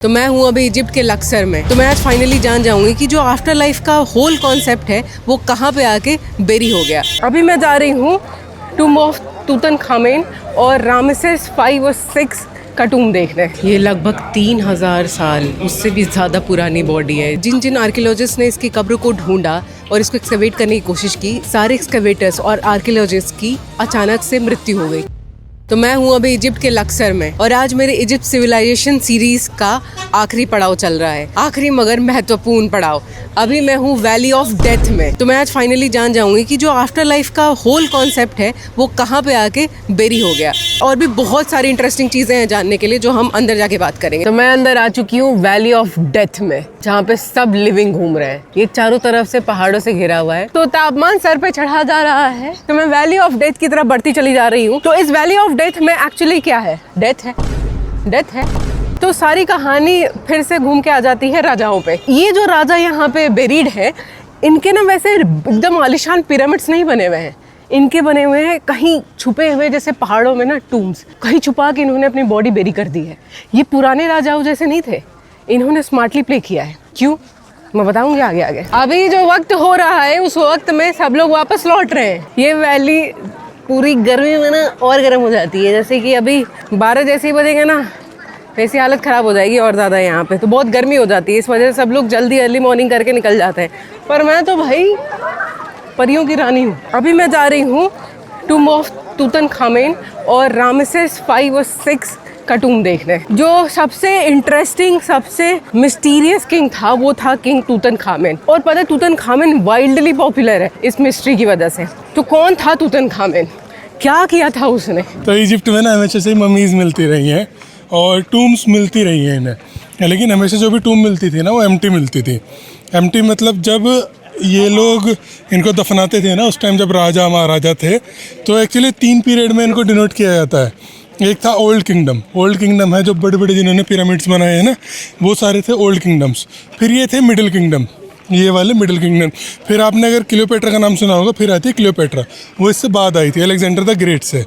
तो मैं हूँ अभी इजिप्ट के लक्सर में। तो मैं आज फाइनली जान जाऊंगी कि जो आफ्टर लाइफ का होल कॉन्सेप्ट है वो कहाँ पे आके बेरी हो गया। अभी मैं जा रही हूँ टूम ऑफ तूतनखामेन और रामेसेस 5 और 6 का टूम देखने। ये लगभग 3000 साल उससे भी ज़्यादा पुरानी बॉडी है। जिन जिन आर्कियोलॉजिस्ट ने इसकी कब्र को ढूंढा और इसको एक्सकवेट करने की कोशिश की, सारे एक्सकवेटर्स और आर्कियोलॉजिस्ट की अचानक से मृत्यु हो गई। तो मैं हूँ अभी इजिप्ट के लक्सर में और आज मेरे इजिप्ट सिविलाइजेशन सीरीज का आखिरी पड़ाव चल रहा है, आखिरी मगर महत्वपूर्ण पड़ाव। अभी मैं हूँ वैली ऑफ डेथ में। तो मैं आज फाइनली जान जाऊंगी कि जो आफ्टर लाइफ का होल कॉन्सेप्ट है वो कहाँ पे आके बेरी हो गया। और भी बहुत सारी इंटरेस्टिंग चीजें हैं जानने के लिए जो हम अंदर जाके बात करेंगे। तो मैं अंदर आ चुकी हूँ वैली ऑफ डेथ में, जहाँ पे सब लिविंग घूम रहे हैं। ये चारों तरफ से पहाड़ों से घिरा हुआ है, तो तापमान सर पे चढ़ा जा रहा है। तो मैं वैली ऑफ डेथ की तरफ बढ़ती चली जा रही हूँ। तो इस वैली ऑफ डेथ में एक्चुअली क्या है? डेथ है। तो सारी कहानी फिर से घूम के आ जाती है राजाओं पे। ये जो राजा यहाँ पे बेरीड है, इनके ना वैसे एकदम आलिशान पिरामिड्स नहीं बने हुए हैं। इनके बने हुए हैं कहीं छुपे हुए, जैसे पहाड़ों में ना टूम्स, कहीं छुपा के इन्होंने अपनी बॉडी बेरी कर दी है। ये पुराने राजाओं जैसे नहीं थे, इन्होंने स्मार्टली प्ले किया है। क्यों, मैं बताऊंगी आगे आगे। अभी जो वक्त हो रहा है उस वक्त में सब लोग वापस लौट रहे हैं। ये वैली पूरी गर्मी में ना और गर्म हो जाती है। जैसे कि अभी 12 जैसे ही बजेंगे ना, वैसी हालत ख़राब हो जाएगी और ज़्यादा। यहाँ पे तो बहुत गर्मी हो जाती है, इस वजह से सब लोग जल्दी अर्ली मॉर्निंग करके निकल जाते हैं। पर मैं तो भाई परियों की रानी हूँ। अभी मैं जा रही हूँ टूम ऑफ तूतनखामेन और रामेसेस 5 और 6 का टूम देखने। जो सबसे इंटरेस्टिंग, सबसे मिस्टीरियस किंग था वो था किंग तूतनखामेन। और पता है तूतनखामेन वाइल्डली पॉपुलर है इस मिस्ट्री की वजह से। तो कौन था तूतनखामेन, क्या किया था उसने? तो इजिप्ट में ना हमेशा से ममीज़ मिलती रही हैं और टूम्स मिलती रही हैं इन्हें, लेकिन हमेशा जो भी टूम मिलती थी ना वो एम्प्टी मिलती थी। एम्प्टी मतलब जब ये लोग इनको दफनाते थे ना, उस टाइम जब राजा महाराजा थे, तो एक्चुअली 3 पीरियड में इनको डिनोट किया जाता है। एक था ओल्ड किंगडम है, जो बड़े बड़े जिन्होंने पिरामिड्स बनाए हैं ना, वो सारे थे ओल्ड किंगडम्स। फिर ये थे मिडिल किंगडम, ये वाले मिडिल किंगडम। फिर आपने अगर क्लियोपेट्रा का नाम सुना होगा, फिर आती है क्लियोपेट्रा, वो इससे बाद आई थी अलेक्जेंडर द ग्रेट से।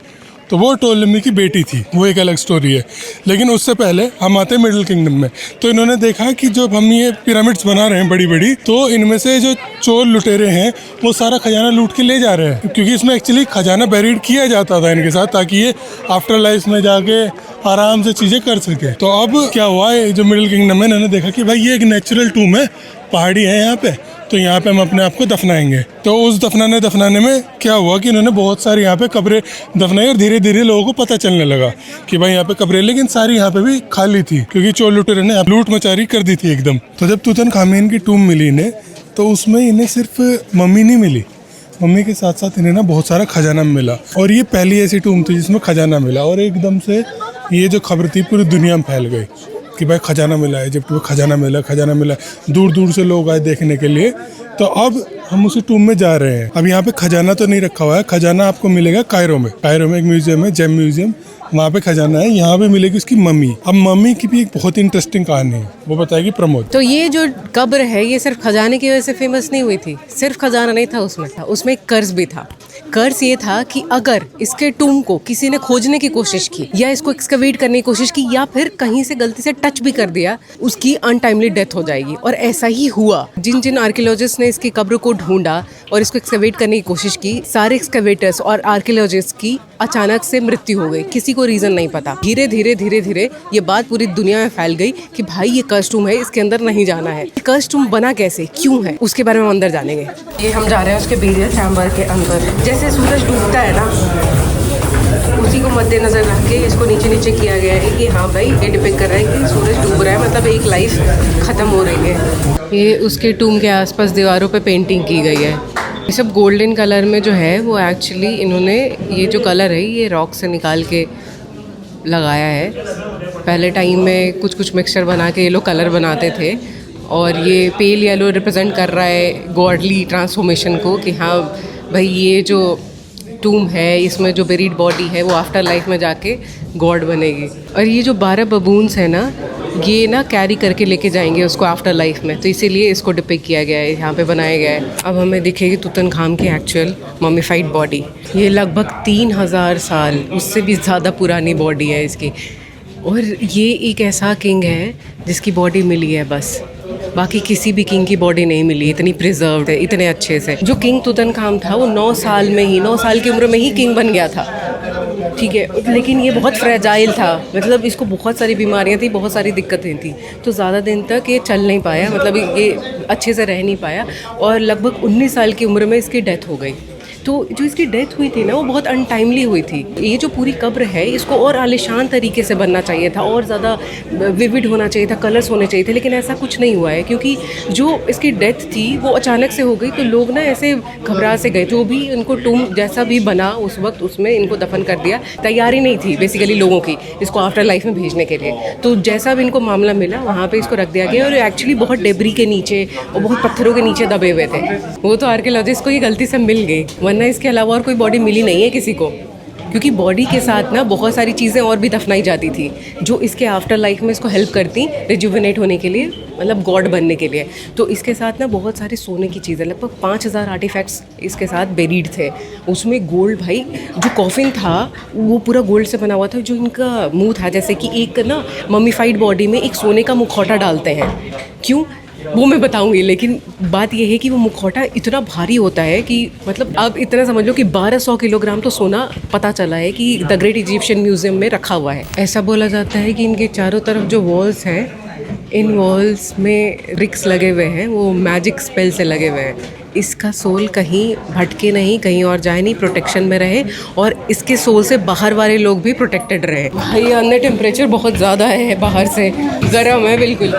तो वो टोलेमी की बेटी थी, वो एक अलग स्टोरी है। लेकिन उससे पहले हम आते हैं मिडिल किंगडम में। तो इन्होंने देखा कि जब हम ये पिरामिड्स बना रहे हैं बड़ी बड़ी, तो इनमें से जो चोर लुटेरे हैं वो सारा खजाना लूट के ले जा रहे हैं, क्योंकि इसमें एक्चुअली खजाना बेरीड किया जाता था इनके साथ, ताकि ये आफ्टर लाइफ में जाके आराम से चीज़ें कर सके। तो अब क्या हुआ है, जो मिडिल किंगडम है, इन्होंने देखा कि भाई ये एक नेचुरल टूम है, पहाड़ी है यहाँ पे, तो यहाँ पे हम अपने आप को दफनाएंगे। तो उस दफनाने में क्या हुआ कि इन्होंने बहुत सारी यहाँ पे कब्रें दफनाई और धीरे धीरे लोगों को पता चलने लगा कि भाई यहाँ पे कब्रें, लेकिन सारी यहाँ पे भी खाली थी, क्योंकि चोर लुटेरे ने लूट मचारी कर दी थी एकदम। तो जब तूतनखामेन की टूम मिली इन्हें, तो उसमें इन्हें सिर्फ मम्मी नहीं मिली, मम्मी के साथ साथ इन्हें ना बहुत सारा खजाना मिला। और ये पहली ऐसी टूम थी जिसमें खजाना मिला, और एकदम से ये जो खबर थी पूरी दुनिया में फैल गई कि भाई खजाना मिला है, इजिप्ट में खजाना मिला। दूर दूर से लोग आए देखने के लिए। तो अब हम उसी टूम में जा रहे हैं। अब यहाँ पे खजाना तो नहीं रखा हुआ है, खजाना आपको मिलेगा कायरो में एक म्यूजियम है, जेम म्यूजियम, वहाँ पे खजाना है। यहाँ पे मिलेगी उसकी मम्मी। अब मम्मी की भी एक बहुत इंटरेस्टिंग कहानी है, वो बताएगी प्रमोद। तो ये जो कब्र है ये सिर्फ खजाने की वजह से फेमस नहीं हुई थी। सिर्फ खजाना नहीं था उसमें एक कर्ज भी था। कर्ज ये था कि अगर इसके टूम को किसी ने खोजने की कोशिश की या इसको एक्सकवेट करने की कोशिश की या फिर कहीं से गलती से टच भी कर दिया, उसकी अनटाइमली डेथ हो जाएगी। और ऐसा ही हुआ। जिन जिन आर्कियोलॉजिस्ट ने इसकी कब्र को ढूंढा और इसको एक्सकवेट करने की कोशिश की, सारे एक्सकवेटर्स और आर्कियोलॉजिस्ट की अचानक से मृत्यु हो गई। किसी को रीजन नहीं पता। धीरे धीरे ये बात पूरी दुनिया में फैल गई कि भाई ये कर्ज टूम है, इसके अंदर नहीं जाना है। कर्ज टूम बना कैसे, क्यों है, उसके बारे में हम अंदर जानेंगे। ये हम जा रहे हैं उसके बेरियल चैम्बर के अंदर। जैसे सूरज डूबता है ना, उसी को मद्देनजर रख के इसको नीचे किया गया है कि हाँ भाई ये डिपिक्ट कर रहा है कि सूरज डूब रहा है, मतलब एक लाइफ खत्म हो रही है। ये उसके टूम के आसपास दीवारों पे पेंटिंग की गई है। ये सब गोल्डन कलर में जो है वो एक्चुअली इन्होंने, ये जो कलर है ये रॉक से निकाल के लगाया है। पहले टाइम में कुछ मिक्सचर बना के ये लोग कलर बनाते थे, और ये पेल येलो रिप्रेजेंट कर रहा है गॉडली ट्रांसफॉर्मेशन को, कि हाँ भाई ये जो टूम है, इसमें जो बेरीड बॉडी है वो आफ्टर लाइफ में जाके गॉड बनेगी। और ये जो 12 बबून्स है ना, ये ना कैरी करके लेके जाएंगे उसको आफ्टर लाइफ में, तो इसीलिए इसको डिपिक्ट किया गया है, यहाँ पे बनाया गया है। अब हमें दिखेगी तूतनखामन की एक्चुअल ममीफाइड बॉडी। ये लगभग 3000 साल उससे भी ज़्यादा पुरानी बॉडी है इसकी। और ये एक ऐसा किंग है जिसकी बॉडी मिली है बस, बाकी किसी भी किंग की बॉडी नहीं मिली इतनी प्रिजर्व्ड है, इतने अच्छे से। जो किंग तुतनखामन था वो 9 साल में ही, 9 साल की उम्र में ही किंग बन गया था, ठीक है। लेकिन ये बहुत फ्रेजाइल था, मतलब इसको बहुत सारी बीमारियां थी, बहुत सारी दिक्कतें थी, तो ज़्यादा दिन तक ये चल नहीं पाया, मतलब ये अच्छे से रह नहीं पाया, और लगभग 19 साल की उम्र में इसकी डेथ हो गई। तो जो इसकी डेथ हुई थी ना वो बहुत अनटाइमली हुई थी। ये जो पूरी कब्र है इसको और आलिशान तरीके से बनना चाहिए था, और ज़्यादा विविड होना चाहिए था, कलर्स होने चाहिए थे, लेकिन ऐसा कुछ नहीं हुआ है, क्योंकि जो इसकी डेथ थी वो अचानक से हो गई, तो लोग ना ऐसे घबरा से गए। जो भी इनको टूम जैसा भी बना उस वक्त उसमें इनको दफन कर दिया, तैयारी नहीं थी बेसिकली लोगों की इसको आफ्टर लाइफ में भेजने के लिए। तो जैसा भी इनको मामला मिला वहाँ पे इसको रख दिया गया, और एक्चुअली बहुत डेबरी के नीचे और बहुत पत्थरों के नीचे दबे हुए थे। वो तो आर्कियोलॉजिस्ट को ये गलती से मिल गई, वरना इसके अलावा और कोई बॉडी मिली नहीं है किसी को, क्योंकि बॉडी के साथ ना बहुत सारी चीज़ें और भी दफनाई जाती थी जो इसके आफ्टर लाइफ में इसको हेल्प करती रिजुविनेट होने के लिए, मतलब गॉड बनने के लिए। तो इसके साथ ना बहुत सारी सोने की चीज़ें, लगभग 5000 आर्टिफैक्ट्स इसके साथ बेरीड थे। उसमें गोल्ड, भाई जो कॉफिन था वो पूरा गोल्ड से बना हुआ था। जो इनका मुंह था, जैसे कि एक ना मम्मीफाइड बॉडी में एक सोने का मुखौटा डालते हैं, क्यों वो मैं बताऊंगी, लेकिन बात यह है कि वो मुखौटा इतना भारी होता है कि मतलब आप इतना समझ लो कि 1200 किलोग्राम तो सोना पता चला है कि द ग्रेट इजिप्शियन म्यूजियम में रखा हुआ है। ऐसा बोला जाता है कि इनके चारों तरफ जो वॉल्स हैं, इन वॉल्स में रिक्स लगे हुए हैं, वो मैजिक स्पेल से लगे हुए हैं। इसका सोल कहीं भटके नहीं, कहीं और जाए नहीं, प्रोटेक्शन में रहे, और इसके सोल से बाहर वाले लोग भी प्रोटेक्टेड रहे। भाई अंदर टेम्परेचर बहुत ज़्यादा है, बाहर से गर्म है बिल्कुल।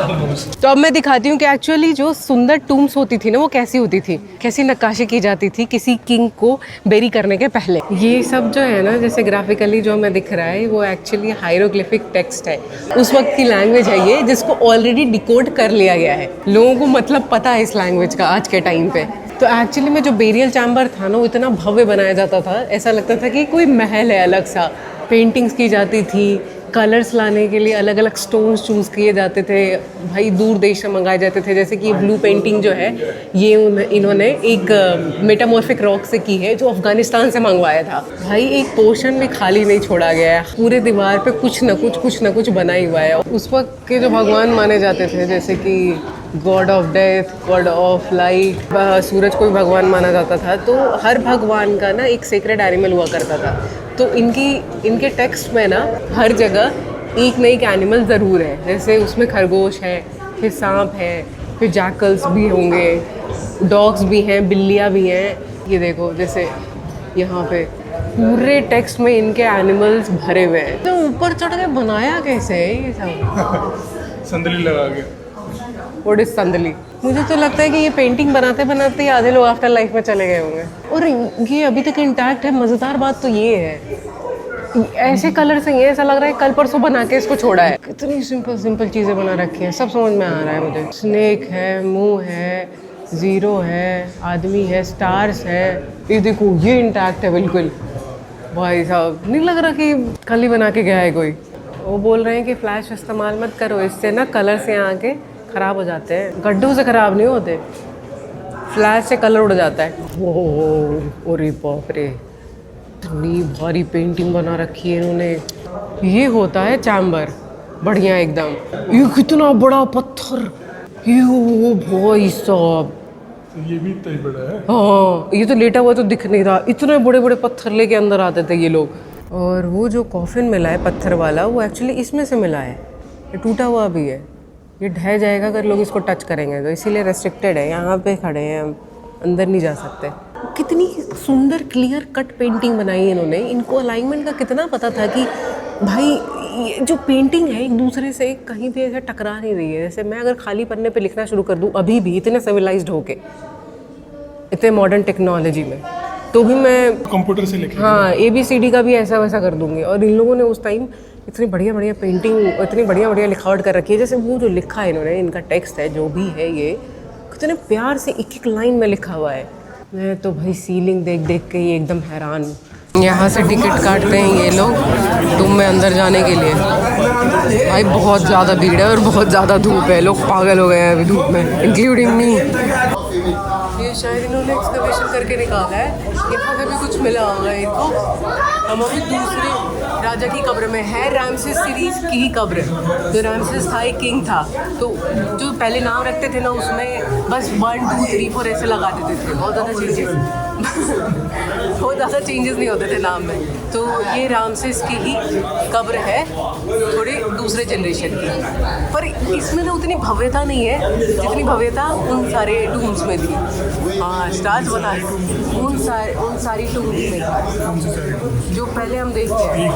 तो अब मैं दिखाती हूँ कि एक्चुअली जो सुंदर टूम्स होती थी ना वो कैसी होती थी, कैसी नक्काशी की जाती थी किसी किंग को बेरी करने के पहले। ये सब जो है ना, जैसे ग्राफिकली जो हमें दिख रहा है, वो एक्चुअली हायरोग्लिफिक टेक्स्ट है, उस वक्त की लैंग्वेज है ये, जिसको ऑलरेडी डिकोड कर लिया गया है। लोगों को मतलब पता है इस लैंग्वेज का आज के टाइम पे। तो एक्चुअली में जो बेरियल चैम्बर था ना वो इतना भव्य बनाया जाता था, ऐसा लगता था कि कोई महल है अलग सा। पेंटिंग्स की जाती थी, कलर्स लाने के लिए अलग अलग स्टोन्स चूज़ किए जाते थे, भाई दूर देश से मंगाए जाते थे। जैसे कि ये ब्लू पेंटिंग जो है ये इन्होंने एक मेटामॉर्फिक रॉक से की है, जो अफ़गानिस्तान से मंगवाया था। भाई एक पोर्शन भी खाली नहीं छोड़ा गया है, पूरे दीवार पे कुछ ना कुछ बना ही हुआ है। उस वक्त के जो भगवान माने जाते थे, जैसे कि god of death, god of light, सूरज को भी भगवान माना जाता था। तो हर भगवान का ना एक सेक्रेड एनिमल हुआ करता था। तो इनके टेक्स्ट में ना हर जगह एक ना एक एनिमल ज़रूर है, जैसे उसमें खरगोश है, फिर सांप है, फिर जैकल्स भी होंगे, डॉग्स भी हैं, बिल्लियाँ भी हैं। ये देखो जैसे यहाँ पे पूरे टेक्स्ट में इनके एनिमल्स भरे हुए हैं। तो ऊपर चढ़ के बनाया कैसे है ये सब? संदली लगा के। What is sandali? मुझे तो लगता है कि ये पेंटिंग बनाते बनाते आधे लोग आफ्टर लाइफ में चले गए होंगे, और ये अभी तक इंटैक्ट है। मज़ेदार बात तो ये है, ऐसे कलर से ये ऐसा लग रहा है कल परसों बना के इसको छोड़ा है। कितनी सिंपल चीज़ें बना रखी हैं, सब समझ में आ रहा है मुझे। स्नेक है, मुंह है, ज़ीरो है, आदमी है, स्टार्स है। ये देखो ये इंटैक्ट है बिल्कुल। भाई साहब नहीं लग रहा कि कल ही बना के गया है कोई। वो बोल रहे हैं कि फ्लैश इस्तेमाल मत करो, इससे ना कलर से आके ख़राब हो जाते हैं। गड्ढों से ख़राब नहीं होते, फ्लैश से कलर उड़ जाता है। ओह अरे बाप रे, इतनी भारी पेंटिंग बना रखी है इन्होंने। ये होता है चैम्बर, बढ़िया एकदम। ये कितना बड़ा पत्थर, ये ओ भाई साहब, ये भी इतना ही बड़ा है। हाँ ये तो लेटा हुआ तो दिख नहीं रहा, इतने बड़े बड़े पत्थर लेके अंदर आते थे ये लोग। और वो जो कॉफिन मिला है पत्थर वाला, वो एक्चुअली इसमें से मिला है। ये टूटा हुआ भी है, ये ढह जाएगा अगर लोग इसको टच करेंगे, तो इसीलिए रेस्ट्रिक्टेड है। यहाँ पे खड़े हैं हम, अंदर नहीं जा सकते। कितनी सुंदर क्लियर कट पेंटिंग बनाई है इन्होंने। इनको अलाइनमेंट का कितना पता था कि भाई ये जो पेंटिंग है एक दूसरे से कहीं भी ऐसे टकरा नहीं रही है। जैसे मैं अगर खाली पन्ने पे लिखना शुरू कर दूँ अभी भी इतने सिविलाइज्ड होके, इतने मॉडर्न टेक्नोलॉजी में, तो भी मैं कंप्यूटर से लिख, हाँ ABCD का भी ऐसा वैसा कर दूँगी। और इन लोगों ने उस टाइम इतनी बढ़िया पेंटिंग, इतनी बढ़िया लिखावट कर रखी है। जैसे वो जो लिखा है इन्होंने, इनका टेक्स्ट है जो भी है, ये कितने प्यार से एक एक लाइन में लिखा हुआ है। मैं तो भाई सीलिंग देख के ही एकदम हैरान हूँ। यहाँ से टिकट काटते हैं ये लोग टूम में अंदर जाने के लिए। भाई बहुत ज़्यादा भीड़ है और बहुत ज़्यादा धूप है, लोग पागल हो गए हैं अभी धूप में, इंक्लूडिंग मी। ये ये शायद इन्होंने एक्सकवेशन करके निकाला है। यहाँ पे भी कुछ मिला होगा इनको। हम अभी दूसरे राजा की कब्र में है, रामसेस सीरीज की ही कब्र। जो रामसेस था एक किंग था, तो जो पहले नाम रखते थे ना उसमें बस 1 2 3 4 ऐसे लगा देते थे, बहुत ज़्यादा चेंजेस नहीं होते थे नाम में। तो ये रामसेस की ही कब्र है, थोड़ी दूसरे जनरेशन की, पर इसमें ना उतनी भव्यता नहीं है जितनी भव्यता उन सारे टूम्स में थी। हाँ, स्टार्स बना रहे उन सारी टूम्स में जो पहले हम देखते हैं।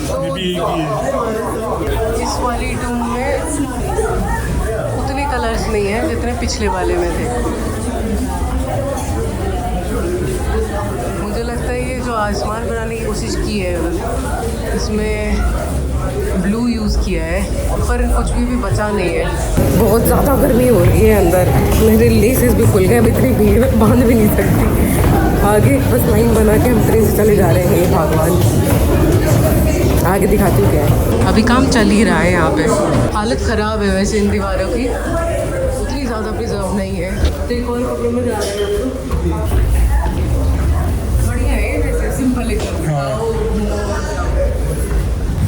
तो इस वाली टूम में उतने कलर्स नहीं हैं जितने पिछले वाले में थे। मुझे लगता है ये जो आसमान बनाने की कोशिश की है उन्होंने, इसमें ब्लू यूज़ किया है, पर कुछ भी बचा नहीं है। बहुत ज़्यादा गर्मी हो रही है अंदर, मेरे लेसेस भी खुल गए। अब इतनी भीड़ में बांध भी नहीं सकती। आगे बस लाइन बना के हम ट्रेन से चले जा रहे हैं। ये भगवान, आगे दिखाती हूँ क्या है। अभी काम चल ही रहा है यहाँ पे। हालत ख़राब है वैसे इन दीवारों की, उतनी ज़्यादा प्रिजर्व नहीं है। तो एक और कपड़ों में जा रहे हैं, बढ़िया है वैसे, सिंपल एकदम।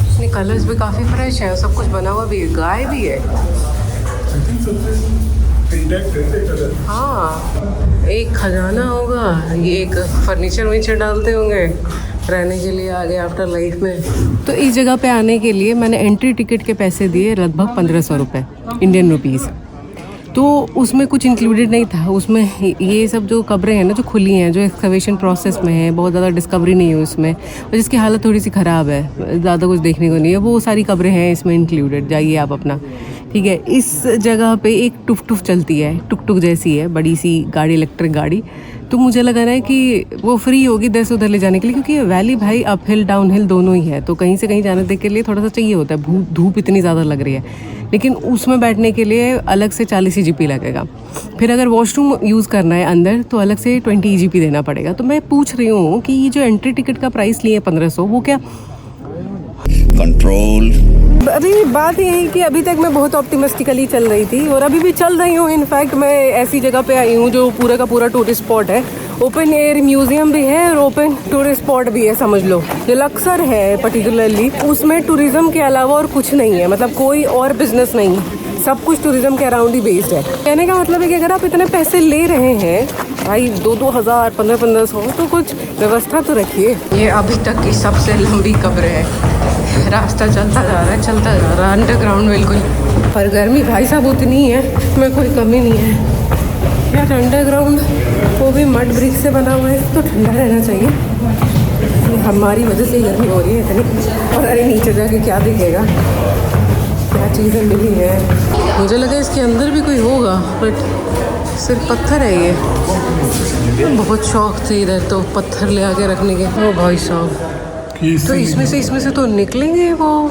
इसमें कलर्स भी काफ़ी फ्रेश है, सब कुछ बना हुआ भी है, गाय भी है। हाँ, एक खजाना होगा, ये एक फर्नीचर वर्नीचर डालते होंगे रहने के लिए आगे आफ्टर लाइफ में। तो इस जगह पे आने के लिए मैंने एंट्री टिकट के पैसे दिए लगभग 1500 रुपये इंडियन रुपीज़। तो उसमें कुछ इंक्लूडेड नहीं था। उसमें ये सब जो कब्रें हैं ना जो खुली हैं, जो एक्सकवेशन प्रोसेस में है, बहुत ज़्यादा डिस्कवरी नहीं है उसमें, और जिसकी हालत थोड़ी सी ख़राब है, ज़्यादा कुछ देखने को नहीं है, वो सारी कब्रें हैं इसमें इंक्लूडेड। जाइए आप अपना, ठीक है। इस जगह पे एक टुक टुक चलती है, टुक टुक जैसी है, बड़ी सी गाड़ी, इलेक्ट्रिक गाड़ी। तो मुझे लगा रहा है कि वो फ्री होगी इधर से उधर ले जाने के लिए, क्योंकि ये वैली भाई अप हिल डाउन हिल दोनों ही है, तो कहीं से कहीं जाने के लिए थोड़ा सा चाहिए होता है। धूप इतनी ज़्यादा लग रही है, लेकिन उसमें बैठने के लिए अलग से 40 EGP लगेगा। फिर अगर वॉशरूम यूज़ करना है अंदर तो अलग से 20 EGP देना पड़ेगा। तो मैं पूछ रही हूँ कि ये जो एंट्री टिकट का प्राइस लिए 1500, वो क्या कंट्रोल? अभी बात ये है कि अभी तक मैं बहुत ऑप्टिमिस्टिकली चल रही थी और अभी भी चल रही हूँ। इनफैक्ट मैं ऐसी जगह पे आई हूँ जो पूरा का पूरा टूरिस्ट स्पॉट है, ओपन एयर म्यूजियम भी है और ओपन टूरिस्ट स्पॉट भी है, समझ लो। जो लक्सर है पर्टिकुलरली, उसमें टूरिज्म के अलावा और कुछ नहीं है, मतलब कोई और बिजनेस नहीं, सब कुछ टूरिज्म के अराउंड ही बेस्ड है। कहने का मतलब है कि अगर आप इतने पैसे ले रहे हैं भाई, 2-2 हज़ार 1500, तो कुछ व्यवस्था तो रखिए। ये अभी तक की सबसे लंबी कब्र है, रास्ता चलता जा रहा है अंडरग्राउंड बिल्कुल। पर गर्मी भाई साहब उतनी है, इसमें कोई कमी नहीं है यार। अंडरग्राउंड वो भी मड ब्रिक से बना हुआ है, तो ठंडा रहना चाहिए। हमारी वजह से ही गर्मी हो रही है इतनी। और अरे नीचे जाके क्या दिखेगा, क्या चीज़ें मिली हैं। मुझे लगा इसके अंदर भी कोई होगा, बट सिर्फ पत्थर है ये। बहुत शौक थे इधर तो पत्थर ले आके रखने के। ओ भाई साहब, तो इसमें से तो निकलेंगे, वो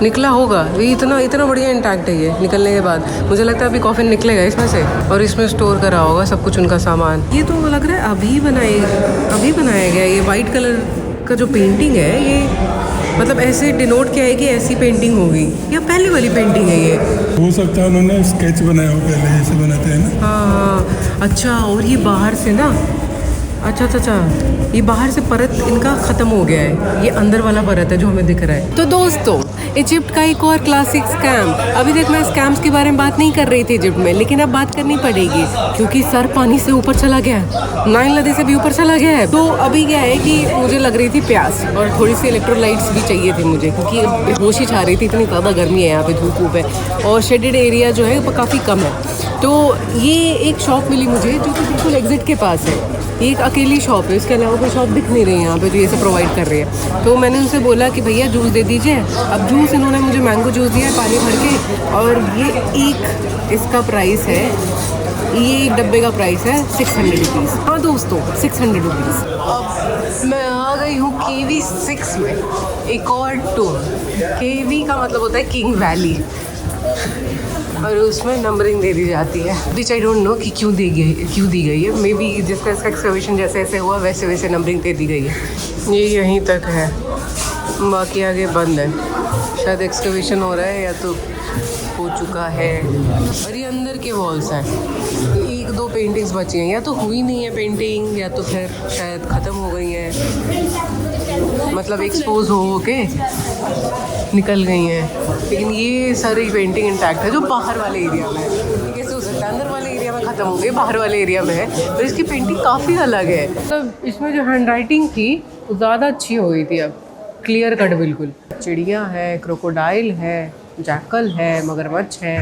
निकला होगा। ये इतना बढ़िया इंटैक्ट है ये निकलने के बाद। मुझे लगता है अभी कॉफिन निकलेगा इसमें से और इसमें स्टोर करा होगा सब कुछ उनका सामान। ये तो लग रहा है अभी बनाया गया। ये वाइट कलर का जो पेंटिंग है, ये मतलब ऐसे डिनोट किया है कि ऐसी पेंटिंग होगी, या पहले वाली पेंटिंग है ये? हो सकता है उन्होंने स्केच बनाया हो पहले, जैसे बनाते हैं ना। हाँ, अच्छा। और ये बाहर से ना, अच्छा, ये बाहर से परत इनका ख़त्म हो गया है, ये अंदर वाला परत है जो हमें दिख रहा है। तो दोस्तों, इजिप्ट का एक और क्लासिक स्कैम। अभी तक मैं स्कैम्स के बारे में बात नहीं कर रही थी इजिप्ट में, लेकिन अब बात करनी पड़ेगी क्योंकि सर पानी से ऊपर चला गया है, नाइन नदी से भी ऊपर चला गया है। तो अभी क्या है कि मुझे लग रही थी प्यास और थोड़ी सी इलेक्ट्रोलाइट्स भी चाहिए थे मुझे, क्योंकि बेहोशी छा रही थी, इतनी ज़्यादा गर्मी है यहाँ पे, धूप है और शेडेड एरिया जो है वो काफ़ी कम है। तो ये एक शॉप मिली मुझे जो कि बिल्कुल एग्जिट के पास है। ये एक अकेली शॉप है, इसके अलावा कोई शॉप दिख नहीं रही है यहाँ पे जो ये सब प्रोवाइड कर रही है। तो मैंने उनसे बोला कि भैया जूस दे दीजिए। अब जूस इन्होंने मुझे मैंगो जूस दिया पानी भर के, और ये एक इसका प्राइस है, ये एक डब्बे का प्राइस है 600 रुपीज़। हाँ दोस्तों, 600 रुपीज़। अब मैं आ गई हूँ KV 6 में, एक और टूर। KV का मतलब होता है किंग वैली, और उसमें नंबरिंग दे दी जाती है, विच आई डोंट नो कि क्यों दी गई है। मे बी जिसका इसका एक्सकवेशन जैसे जैसे हुआ वैसे वैसे नंबरिंग दे दी गई है। ये यहीं तक है, बाकी आगे बंद है, शायद एक्सकवेशन हो रहा है या तो हो चुका है और ये अंदर के वॉल्स हैं। तो एक दो पेंटिंग्स बची हैं, या तो हुई नहीं है पेंटिंग या तो फिर शायद ख़त्म हो गई हैं, मतलब एक्सपोज हो के निकल गई हैं। लेकिन ये सारी पेंटिंग इंटैक्ट है जो बाहर वाले एरिया में है। ये कैसे हो सकता है अंदर वाले एरिया में ख़त्म हो गई, बाहर वाले एरिया में है? तो इसकी पेंटिंग काफ़ी अलग है। मतलब इसमें जो हैंड राइटिंग थी वो ज़्यादा अच्छी हो गई थी, अब क्लियर कट बिल्कुल। चिड़िया है, क्रोकोडाइल है, जैकल है, मगरमच्छ है,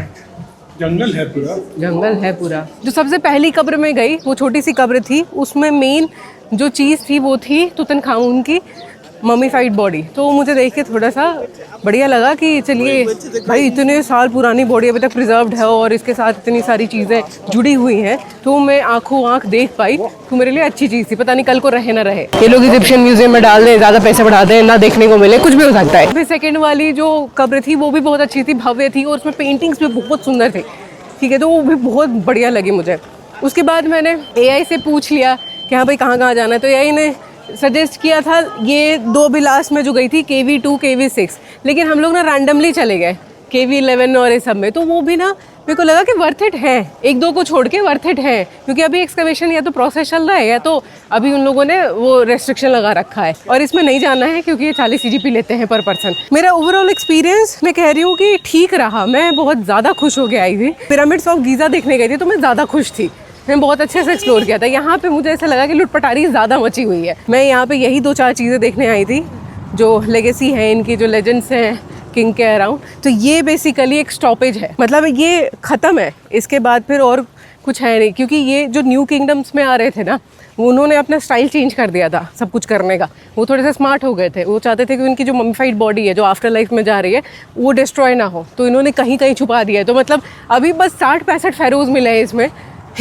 जंगल है पूरा, जंगल है पूरा। जो सबसे पहली कब्र में गई वो छोटी सी कब्र थी, उसमें मेन जो चीज़ थी वो थी तुतनखामुन की ममीफाइड बॉडी। तो मुझे देख के थोड़ा सा बढ़िया लगा कि चलिए भाई इतने साल पुरानी बॉडी अभी तक प्रिजर्व्ड है और इसके साथ इतनी सारी चीज़ें जुड़ी हुई हैं, तो मैं आंखों आंख देख पाई, तो मेरे लिए अच्छी चीज़ थी। पता नहीं कल को रहे ना रहे, ये लोग इजिप्शियन म्यूजियम में डाल दें, ज़्यादा पैसे बढ़ा दें, ना देखने को मिले, कुछ भी हो सकता है। फिर सेकेंड वाली जो कब्र थी वो भी बहुत अच्छी थी, भव्य थी और उसमें पेंटिंग्स भी बहुत सुंदर थे, ठीक है, तो वो भी बहुत बढ़िया लगी मुझे। उसके बाद मैंने AI से पूछ लिया कि हाँ भाई कहाँ कहाँ जाना है, तो AI ने सजेस्ट किया था ये दो बिलास में जो गई थी, KV2 KV6, लेकिन हम लोग ना रैंडमली चले गए KV11 और ये सब में, तो वो भी ना मेरे को लगा कि वर्थ इट है, एक दो को छोड़ के वर्थ इट है, क्योंकि अभी एक्सकवेशन या तो प्रोसेस चल रहा है या तो अभी उन लोगों ने वो रेस्ट्रिक्शन लगा रखा है और इसमें नहीं जाना है क्योंकि ये 40 CGP लेते हैं पर पर्सन। मेरा ओवरऑल एक्सपीरियंस मैं कह रही हूँ कि ठीक रहा, मैं बहुत ज़्यादा खुश हो के आई थी। पिरामिड्स ऑफ गीज़ा देखने गई थी तो मैं ज़्यादा खुश थी, मैं बहुत अच्छे से एक्सप्लोर किया था। यहाँ पे मुझे ऐसा लगा कि लुटपटारी ज़्यादा मची हुई है। मैं यहाँ पे यही 2-4 चीज़ें देखने आई थी जो लेगेसी है इनकी, जो लेजेंड्स हैं किंग के अराउंड। तो ये बेसिकली एक स्टॉपेज है, मतलब ये ख़त्म है, इसके बाद फिर और कुछ है नहीं, क्योंकि ये जो न्यू किंगडम्स में आ रहे थे ना, वो उन्होंने अपना स्टाइल चेंज कर दिया था सब कुछ करने का। वो थोड़े से स्मार्ट हो गए थे, वो चाहते थे कि उनकी जो ममीफाइड बॉडी है जो आफ्टर लाइफ में जा रही है वो डिस्ट्रॉय ना हो, तो इन्होंने कहीं कहीं छुपा दिया है। तो मतलब अभी बस 60-65 फेरोज मिले हैं इसमें,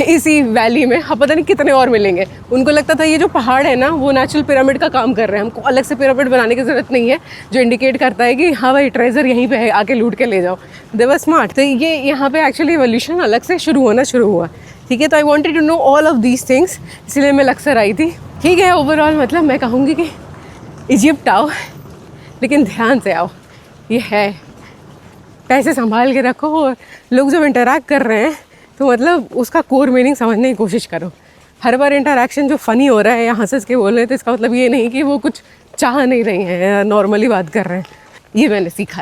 इसी वैली में। अब पता नहीं कितने और मिलेंगे। उनको लगता था ये जो पहाड़ है ना वो नेचुरल पिरामिड का काम कर रहे हैं, हमको अलग से पिरामिड बनाने की ज़रूरत नहीं है, जो इंडिकेट करता है कि हाँ भाई ट्रेजर यहीं पे है, आके लूट के ले जाओ। दे वर स्मार्ट। तो ये यहाँ पे एक्चुअली एवोल्यूशन अलग से शुरू हुआ, ठीक है। तो I wanted to know all of these things, इसलिए मैं लक्सर आई थी, ठीक है। ओवरऑल मतलब मैं कहूँगी कि इजिप्ट आओ, लेकिन ध्यान से आओ, ये है, पैसे संभाल के रखो, और लोग जब इंटरैक्ट कर रहे हैं तो मतलब उसका कोर मीनिंग समझने की कोशिश करो। हर बार इंटरैक्शन जो फ़नी हो रहा है या हंस के बोल रहे हैं, तो इसका मतलब ये नहीं कि वो कुछ चाह नहीं रही हैं या नॉर्मली बात कर रहे हैं। ये मैंने सीखा है।